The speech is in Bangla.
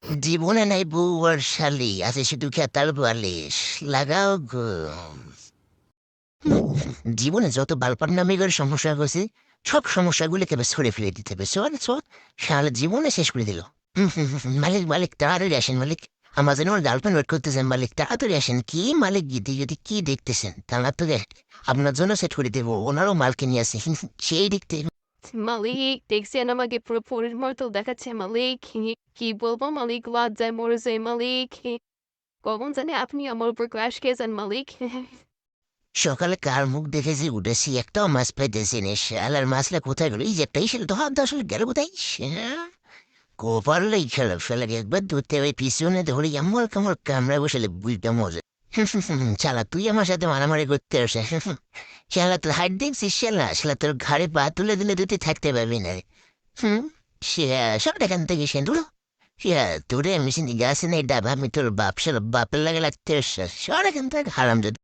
জীবনে নাই বউ আর শালি আছে শুধু খেতার বালিশ লাগাও গো। জীবনে যত বালপার নামে করে সমস্যা হয়েছে সব সমস্যাগুলো কেবল সরে ফেলে দিতে হবে সর সর শালা জীবনে শেষ করে দিল। মালিক মালিক তাড়াতাড়ি আসেন মালিক। আমার যেন আমার গার্লফ্রেন্ড ওয়েট করতেছেন মালিক তাড়াতাড়ি আসেন কি মালিক গীতি যদি কি দেখতেছেন তাড়াতাড়ি আপনার জন্য সেট করে দেবো ওনারও মালকে নিয়ে আসে সেই দিক থেকে। মালিক দেখছেন আমাকে পুরো পরের মতো দেখাচ্ছে মালিক। কি বলবো মালিক, লজ্জায় মরে যায় মালিক। কখন জানে আপনি আমার উপর ক্রাশ খেয়েছেন মালিক। সকালে কার মুখ দেখেছি উঠেছি একটাও মাছ পাইতেছি না শালার মাছলা কোথায় গেল এই যে একটা এসে ধর আসলে গেল কোথায় কোপারলেই খেলো ফেলার একবার ধরতে ওই পিছনে ধরে আমার কামড় কামড়া বসে বুঝতে মজা। শালা তুই আমার সাথে মারামারি করতে আসে শালা তোর হাইট দেখছিস শালা শালা তোর ঘাড়ে পা তুলে দিলে তুই থাকতে পারবি না রে। হুম সে সব এখান থেকে সেন্টুলো সে তোরে মেশিন গাছে নেই ডাব আমি তোর বাপ শালা বাপের লাগে লাগতে সব এখান থেকে হারাম যদি